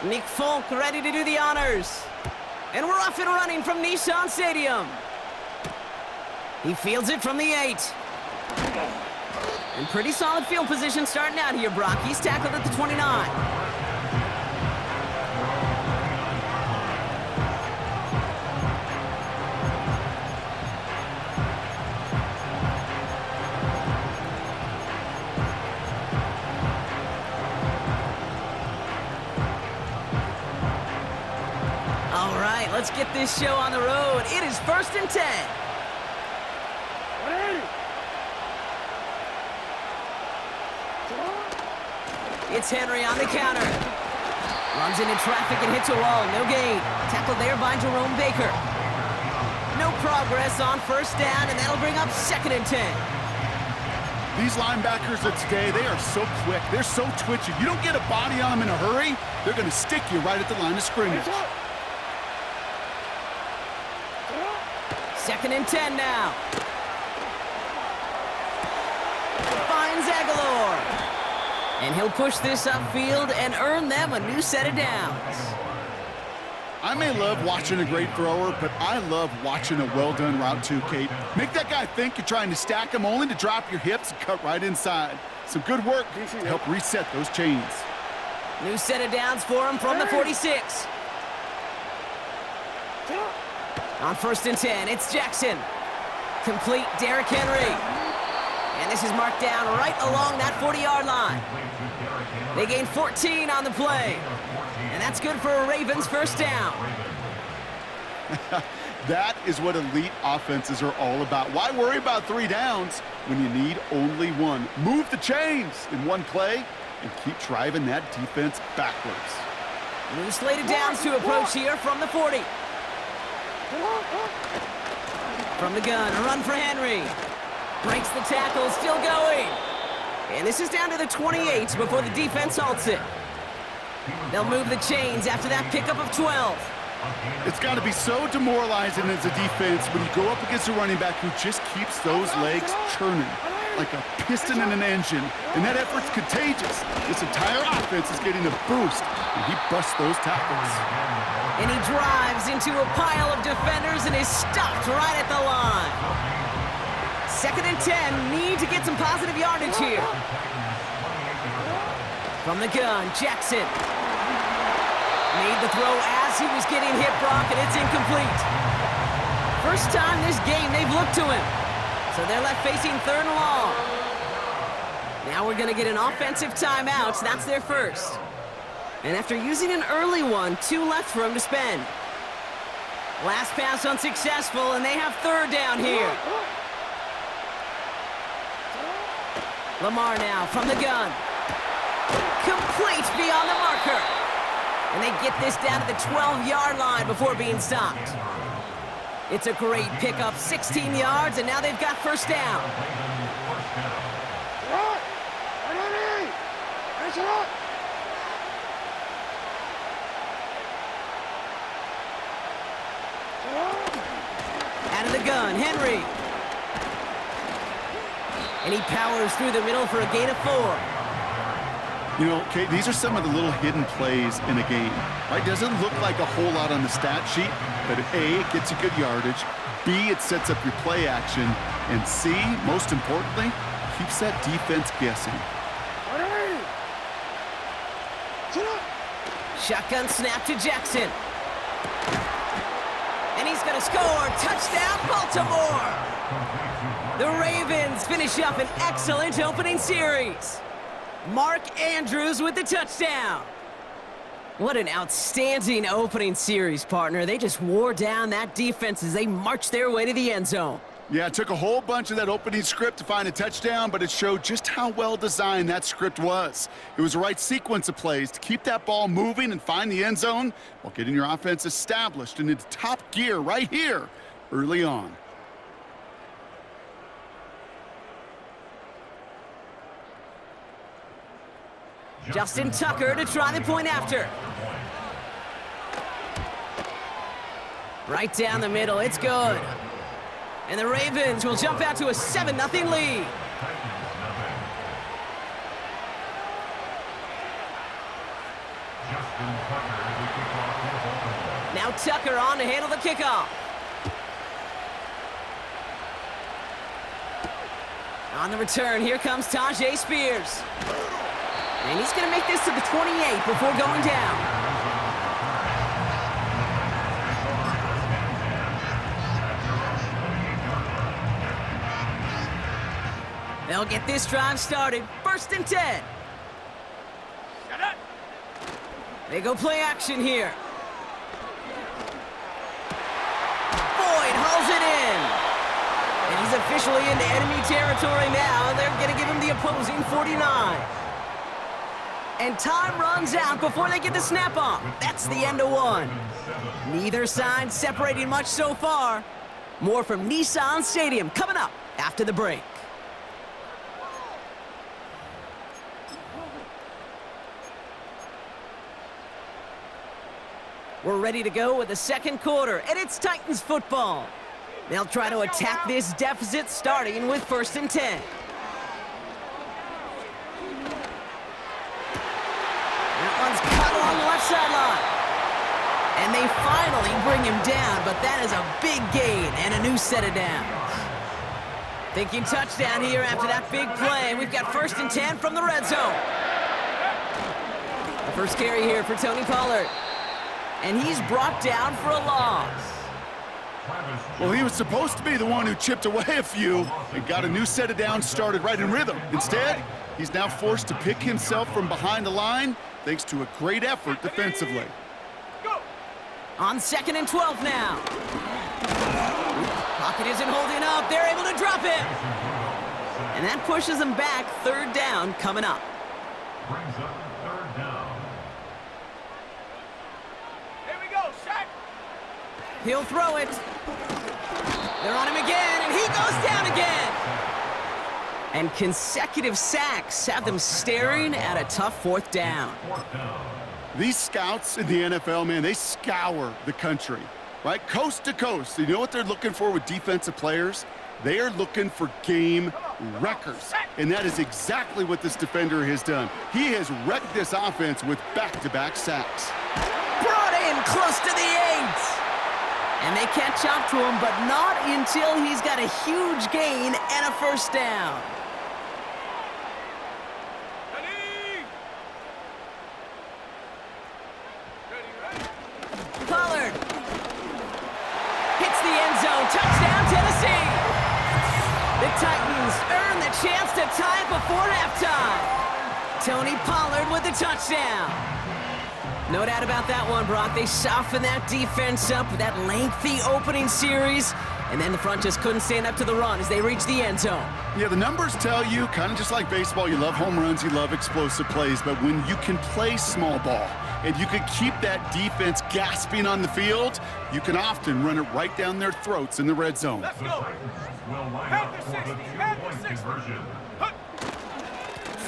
Nick Folk ready to do the honors. And we're off and running from Nissan Stadium. He fields it from the 8. And pretty solid field position starting out here, Brock. He's tackled at the 29. All right, let's get this show on the road. It is 1st and 10. It's Henry on the counter. Runs into traffic and hits a wall. No gain. Tackled there by Jerome Baker. No progress on 1st down, and that'll bring up 2nd and 10. These linebackers of today, they are so quick. They're so twitchy. You don't get a body on them in a hurry, they're going to stick you right at the line of scrimmage. 2nd and 10 now. Finds Aguilar. And he'll push this upfield and earn them a new set of downs. I may love watching a great thrower, but I love watching a well-done route too, Kate. Make that guy think you're trying to stack him only to drop your hips and cut right inside. Some good work to help reset those chains. New set of downs for him from the 46. On 1st and 10, it's Jackson. Complete Derrick Henry. And this is marked down right along that 40-yard line. They gain 14 on the play. And that's good for a Ravens 1st down. That is what elite offenses are all about. Why worry about 3 downs when you need only 1? Move the chains in one play and keep driving that defense backwards. New slate of downs to approach here from the 40. From the gun, a run for Henry. Breaks the tackle, still going. And this is down to the 28 before the defense halts it. They'll move the chains after that pickup of 12. It's got to be so demoralizing as a defense when you go up against a running back who just keeps those legs churning like a piston in an engine. And that effort's contagious. This entire offense is getting a boost, and he busts those tackles. And he drives into a pile of defenders and is stopped right at the line. 2nd and 10, need to get some positive yardage here. From the gun, Jackson. Made the throw as he was getting hit, Brock, and it's incomplete. First time this game they've looked to him. So they're left facing 3rd and long. Now we're going to get an offensive timeout. That's their first. And after using an early one, 2 left for him to spend. Last pass unsuccessful, and they have 3rd down here. Lamar now from the gun. Complete beyond the marker. And they get this down to the 12-yard line before being stopped. It's a great pickup, 16 yards, and now they've got 1st down. Out of the gun, Henry. And he powers through the middle for a gain of 4. You know, Kate, these are some of the little hidden plays in a game. Right? Doesn't look like a whole lot on the stat sheet, but A, it gets you good yardage. B, it sets up your play action. And C, most importantly, keeps that defense guessing. Shotgun snap to Jackson. And he's going to score. Touchdown, Baltimore! The Ravens finish up an excellent opening series. Mark Andrews with the touchdown. What an outstanding opening series, partner. They just wore down that defense as they marched their way to the end zone. Yeah, it took a whole bunch of that opening script to find a touchdown, but it showed just how well designed that script was. It was the right sequence of plays to keep that ball moving and find the end zone while getting your offense established and into top gear right here early on. Justin Tucker to try the point after. Right down the middle, it's good. And the Ravens will jump out to a 7-0 lead. Now Tucker on to handle the kickoff. On the return, here comes Tajay Spears. And he's going to make this to the 28 before going down. They'll get this drive started. 1st and 10. They go play action here. Boyd hauls it in. And he's officially into enemy territory now. They're going to give him the opposing 49. And time runs out before they get the snap off. That's the end of one. Neither side separating much so far. More from Nissan Stadium coming up after the break. We're ready to go with the second quarter, and it's Titans football. They'll try to attack this deficit starting with 1st and 10. That one's caught along the left sideline. And they finally bring him down, but that is a big gain and a new set of downs. Thinking touchdown here after that big play. We've got 1st and 10 from the red zone. The first carry here for Tony Pollard. And he's brought down for a loss. Well, he was supposed to be the one who chipped away a few and got a new set of downs started right in rhythm. Instead, he's now forced to pick himself from behind the line thanks to a great effort defensively. On 2nd and 12 now. Pocket isn't holding up. They're able to drop him. And that pushes them back. 3rd down coming up. Brings up 3rd down. He'll throw it. They're on him again, and he goes down again. And consecutive sacks have them staring at a tough 4th down. These scouts in the NFL, man, they scour the country, right? Coast to coast. You know what they're looking for with defensive players? They are looking for game wreckers. And that is exactly what this defender has done. He has wrecked this offense with back-to-back sacks. Brought in close to the 8. And they catch up to him, but not until he's got a huge gain and a 1st down. Pollard hits the end zone. Touchdown, Tennessee. The Titans earn the chance to tie it before halftime. Tony Pollard with the touchdown. No doubt about that one, Brock. They softened that defense up with that lengthy opening series, and then the front just couldn't stand up to the run as they reached the end zone. Yeah, the numbers tell you, kind of just like baseball, you love home runs, you love explosive plays, but when you can play small ball and you can keep that defense gasping on the field, you can often run it right down their throats in the red zone. Let's go. Will line up for the 2-point conversion.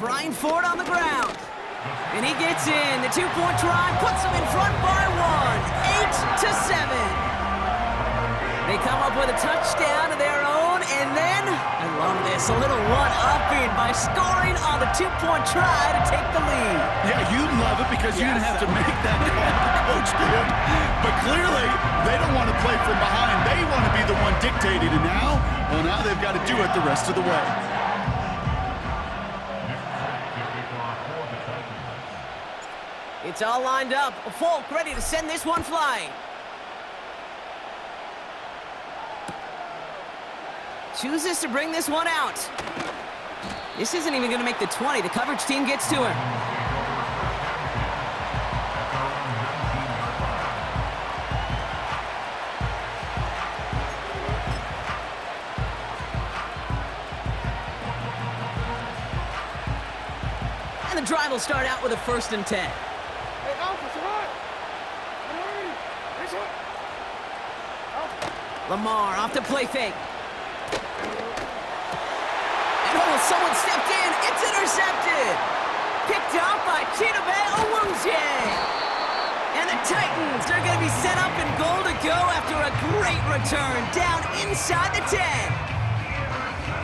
Trying for it on the ground. And he gets in. The 2-point try puts them in front by 1. 8-7. They come up with a touchdown of their own, and then, I love this, a little one-upping by scoring on the 2-point try to take the lead. Yeah, you love it because you didn't have to make that call, the coach did. But clearly, they don't want to play from behind. They want to be the one dictating, and now they've got to do it the rest of the way. It's all lined up. Folk ready to send this one flying. Chooses to bring this one out. This isn't even going to make the 20. The coverage team gets to him. And the drive will start out with a 1st and 10. Lamar off the play fake. And someone stepped in. It's intercepted. Picked off by Chidobe Awuzie. And the Titans are going to be set up in goal to go after a great return down inside the 10.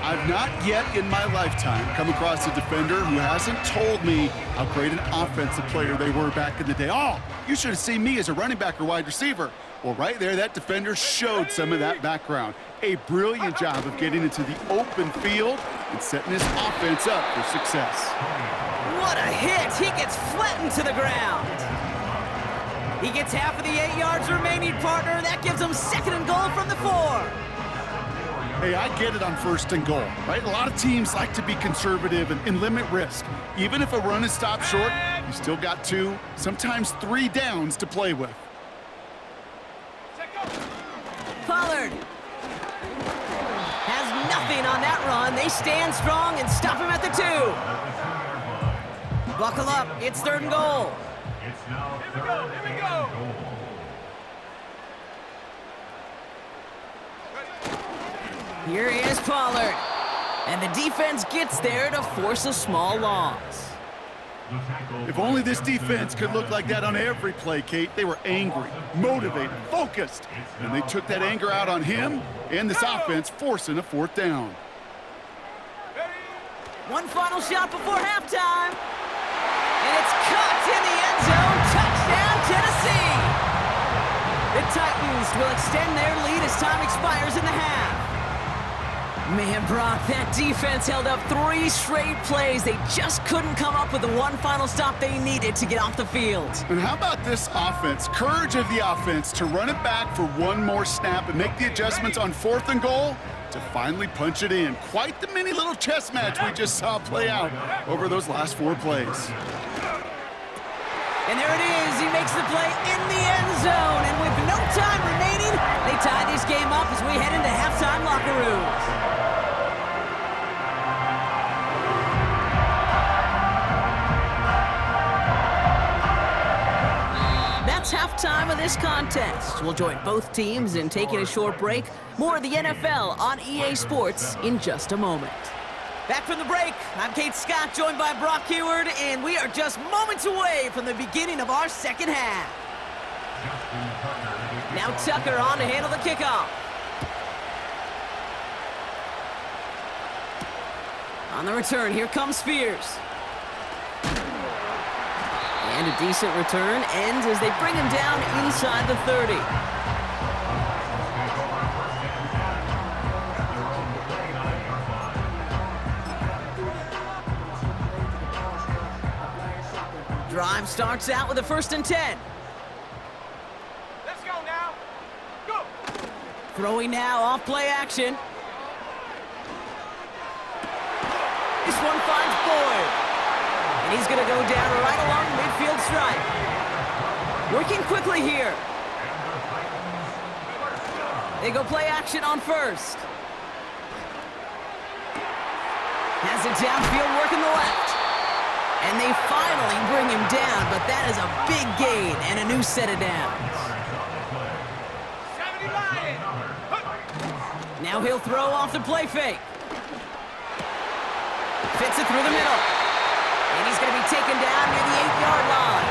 I've not yet in my lifetime come across a defender who hasn't told me how great an offensive player they were back in the day. Oh, you should have seen me as a running back or wide receiver. Well, right there, that defender showed some of that background. A brilliant job of getting into the open field and setting his offense up for success. What a hit! He gets flattened to the ground. He gets half of the 8 yards remaining, partner. That gives him 2nd and goal from the 4. Hey, I get it on 1st and goal, right? A lot of teams like to be conservative and limit risk. Even if a run is stopped short, you still got 2, sometimes 3 downs to play with. Pollard has nothing on that run. They stand strong and stop him at the 2. Buckle up. It's 3rd and goal. It's now 3rd and goal. Here is Pollard. And the defense gets there to force a small loss. If only this defense could look like that on every play, Kate. They were angry, motivated, focused, and they took that anger out on him and this offense, forcing a 4th down. One final shot before halftime. And it's caught in the end zone. Touchdown, Tennessee! The Titans will extend their lead as time expires in the half. Man, Brock, that defense held up 3 straight plays. They just couldn't come up with the one final stop they needed to get off the field. And how about this offense? Courage of the offense to run it back for one more snap and make the adjustments on 4th and goal to finally punch it in. Quite the mini little chess match we just saw play out over those last 4 plays. And there it is. He makes the play in the end zone. And with no time remaining, they tie this game up as we head into halftime locker rooms. That's halftime of this contest. We'll join both teams in taking a short break. More of the NFL on EA Sports in just a moment. Back from the break, I'm Kate Scott, joined by Brock Heward, and we are just moments away from the beginning of our 2nd half. Now Tucker on to handle the kickoff. On the return, here comes Spears. And a decent return ends as they bring him down inside the 30. Drive starts out with a 1st and 10. Let's go now. Go. Throwing now off play action. This one finds Boyd. And he's going to go down right along midfield stripe. Working quickly here. They go play action on 1st. Has it downfield, working the left. And they finally bring him down, but that is a big gain and a new set of downs. Now he'll throw off the play fake. Fits it through the middle. And he's going to be taken down near the 8-yard line.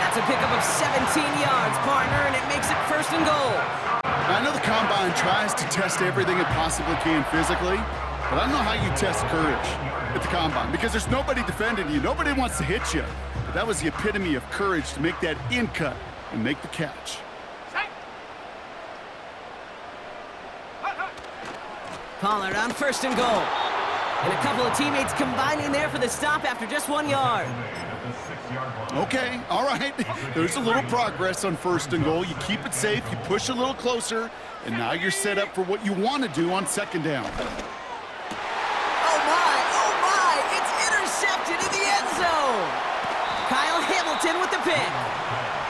That's a pickup of 17 yards, partner, and it makes it 1st and goal. I know the Combine tries to test everything it possibly can physically, but I don't know how you test courage at the Combine, because there's nobody defending you. Nobody wants to hit you. But that was the epitome of courage to make that in cut and make the catch. Pollard on 1st and goal. And a couple of teammates combining there for the stop after just 1 yard. Okay, all right. There's a little progress on 1st and goal. You keep it safe, you push a little closer, and now you're set up for what you want to do on 2nd down. Oh my, it's intercepted in the end zone. Kyle Hamilton with the pick.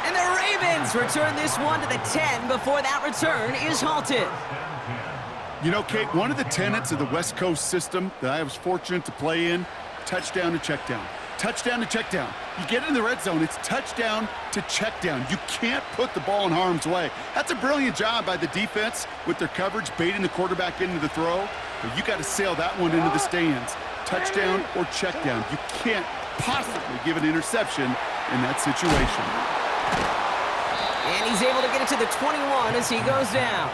And the Ravens return this one to the 10 before that return is halted. You know, Kate, one of the tenets of the West Coast system that I was fortunate to play in, touchdown to check down. Touchdown to check down. You get in the red zone, it's touchdown to check down. You can't put the ball in harm's way. That's a brilliant job by the defense with their coverage, baiting the quarterback into the throw. But you got to sail that one into the stands. Touchdown or check down. You can't possibly give an interception in that situation. And he's able to get it to the 21 as he goes down.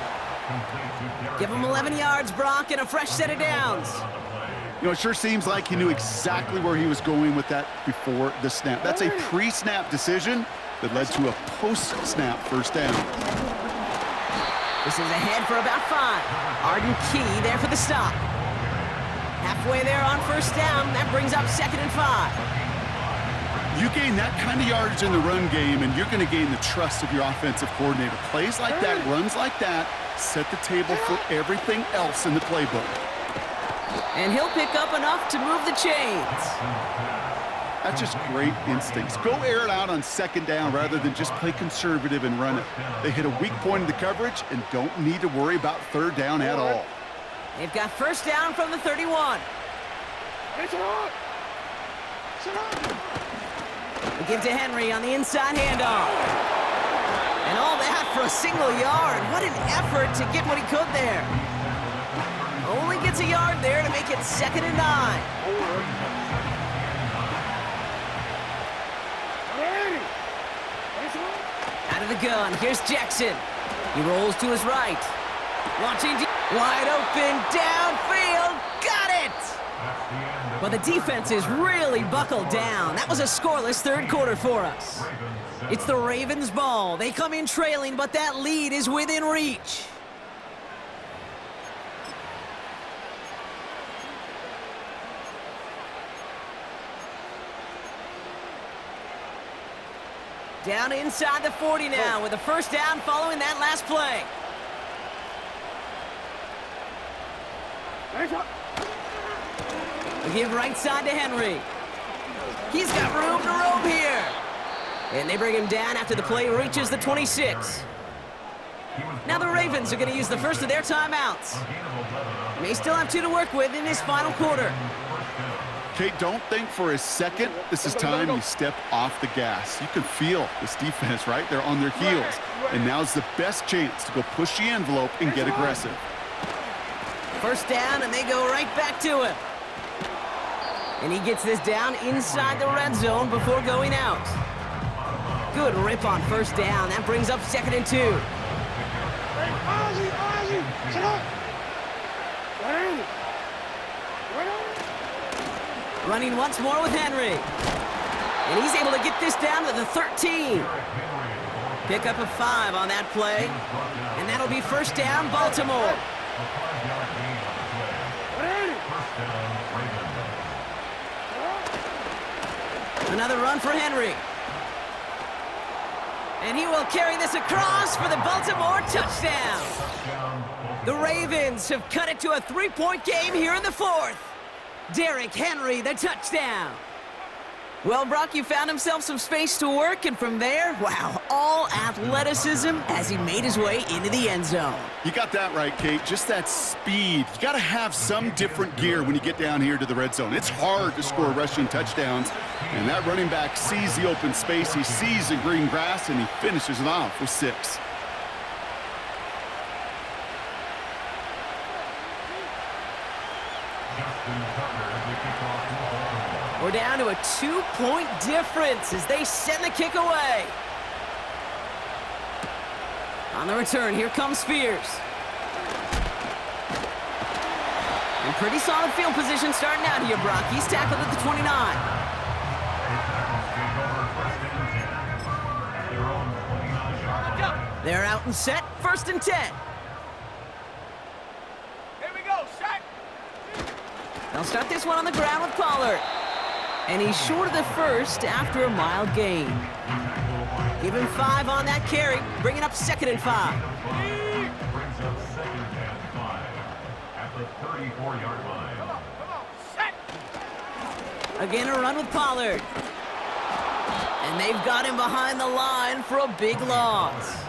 Give him 11 yards, Brock, and a fresh set of downs. You know, it sure seems like he knew exactly where he was going with that before the snap. That's a pre-snap decision that led to a post-snap first down. This is ahead for about 5. Arden Key there for the stop. Halfway there on first down. That brings up 2nd and 5. You gain that kind of yardage in the run game, and you're going to gain the trust of your offensive coordinator. Plays like that, runs like that, set the table for everything else in the playbook. And he'll pick up enough to move the chains. That's just great instincts. Go air it out on 2nd down rather than just play conservative and run it. They hit a weak point in the coverage and don't need to worry about 3rd down at all. They've got first down from the 31. We give to Henry on the inside handoff. And all that for a single yard. What an effort to get what he could there. Only gets a yard there to make it 2nd and 9. Out of the gun, here's Jackson. He rolls to his right. Launching wide open, downfield, got it! But the defense is really buckled down. That was a scoreless 3rd quarter for us. It's the Ravens' ball. They come in trailing, but that lead is within reach. Down inside the 40 now with a first down following that last play. We give right side to Henry. He's got room to roam here. And they bring him down after the play reaches the 26. Now the Ravens are going to use the first of their timeouts. May still have 2 to work with in this final quarter. Kate, don't think for a second this is time you step off the gas. You can feel this defense, right? They're on their heels. And now's the best chance to go push the envelope and get aggressive. First down, and they go right back to him. And he gets this down inside the red zone before going out. Good rip on first down. That brings up 2nd and 2. Running once more with Henry. And he's able to get this down to the 13. Pick up a 5 on that play. And that'll be first down, Baltimore. Another run for Henry. And he will carry this across for the Baltimore touchdown. The Ravens have cut it to a 3-point game here in the 4th. Derrick Henry, the touchdown. Well, Brock, you found himself some space to work, and from there, wow, all athleticism as he made his way into the end zone. You got that right, Kate. Just that speed. You got to have some different gear when you get down here to the red zone. It's hard to score rushing touchdowns, and that running back sees the open space, he sees the green grass, and he finishes it off with 6. We're down to a 2-point difference as they send the kick away. On the return, here comes Spears. In pretty solid field position starting out here, Brock. He's tackled at the 29. They're out and set, 1st and 10. Here we go, set. They'll start this one on the ground with Pollard. And he's short of the first after a mild gain. Give him 5 on that carry, bringing up 2nd and 5. Brings up 2nd and 5 at the 34-yard line. Come on, set. Again, a run with Pollard. And they've got him behind the line for a big loss.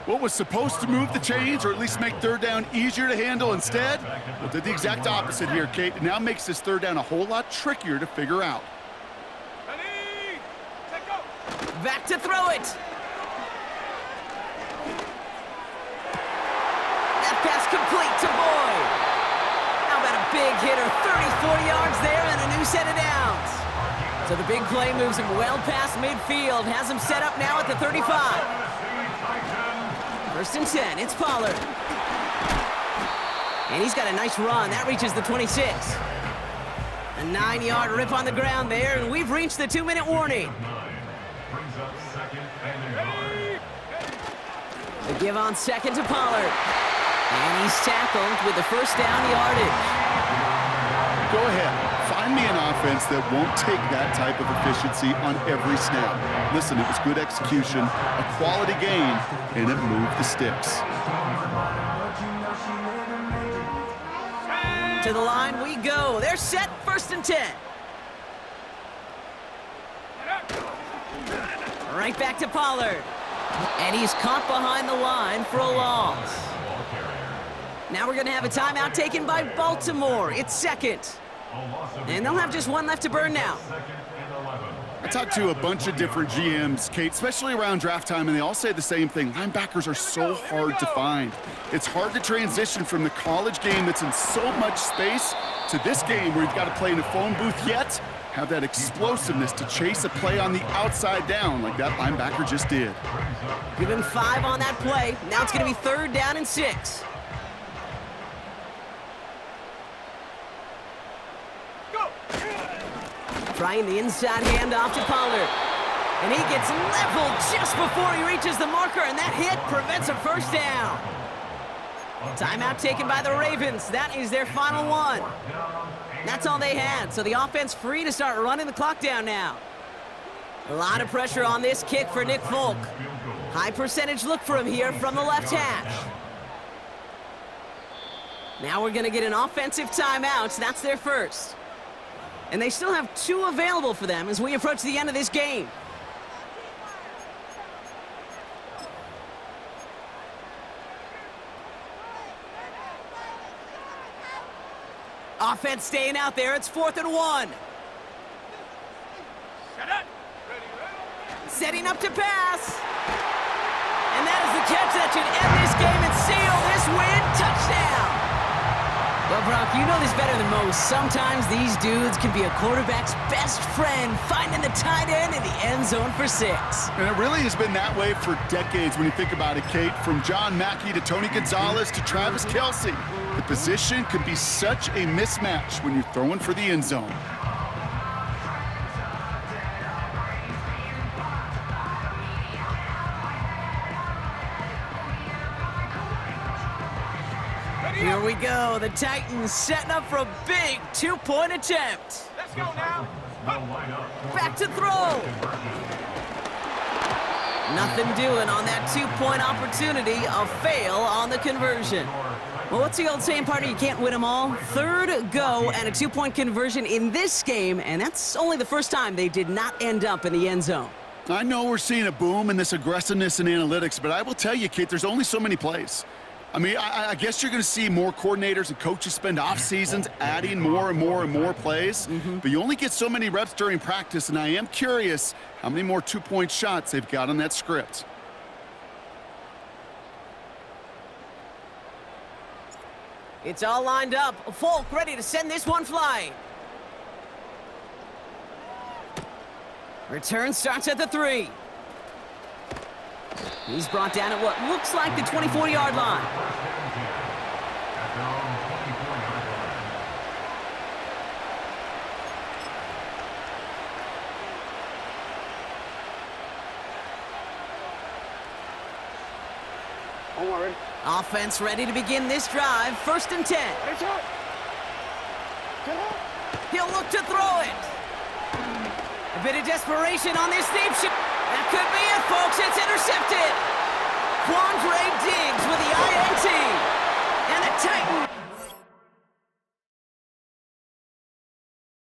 What was supposed to move the chains, or at least make 3rd down easier to handle instead, well, did the exact opposite here, Kate. It now makes this 3rd down a whole lot trickier to figure out. Ready, set, go. Back to throw it. That pass complete to Boyd. How about a big hitter, 30, 40 yards there, and a new set of downs. So the big play moves him well past midfield, has him set up now at the 35. First and 10, it's Pollard. And he's got a nice run. That reaches the 26. A 9-yard rip on the ground there, and we've reached the 2-minute warning. Brings up second and The give on second to Pollard. And he's tackled with the first down yardage. Go ahead. Find me an offense that won't take that type of efficiency on every snap. Listen, it was good execution, a quality game, and it moved the sticks. To the line we go. They're set, first and 10. Right back to Pollard. And he's caught behind the line for a loss. Now we're going to have a timeout taken by Baltimore. It's second. And they'll have just one left to burn now. I talked to a bunch of different GMs, Kate, especially around draft time, and they all say the same thing. Linebackers are so hard to find. It's hard to transition from the college game that's in so much space to this game where you've got to play in a phone booth, yet have that explosiveness to chase a play on the outside down like that linebacker just did. Give him 5 on that play. Now it's going to be 3rd down and 6. Trying the inside handoff to Pollard. And he gets leveled just before he reaches the marker, and that hit prevents a first down. Timeout taken by the Ravens. That is their final one. That's all they had, so the offense free to start running the clock down now. A lot of pressure on this kick for Nick Folk. High percentage look for him here from the left hash. Now we're going to get an offensive timeout. That's their first. And they still have 2 available for them as we approach the end of this game. Offense staying out there. It's 4th and 1. Setting up to pass. And that is the catch that should end this game and seal this win. Touchdown. Well, Brock, you know this better than most. Sometimes these dudes can be a quarterback's best friend, finding the tight end in the end zone for 6. And it really has been that way for decades when you think about it, Kate. From John Mackey to Tony Gonzalez to Travis Kelce. The position can be such a mismatch when you're throwing for the end zone. Here we go. The Titans setting up for a big 2-point attempt. Let's go now. Back to throw. Nothing doing on that 2-point opportunity. A fail on the conversion. Well, what's the old saying, partner? You can't win them all. 3rd go and a 2-point conversion in this game, and that's only the first time they did not end up in the end zone. I know we're seeing a boom in this aggressiveness in analytics, but I will tell you, Kate, there's only so many plays. I mean, I guess you're going to see more coordinators and coaches spend off seasons adding more and more and more plays, but you only get so many reps during practice, and I am curious how many more 2-point shots they've got on that script. It's all lined up. Folk ready to send this one flying. Return starts at the 3. He's brought down at what looks like the 24-yard line. Offense ready to begin this drive. 1st and 10. He'll look to throw it. A bit of desperation on this deep shot.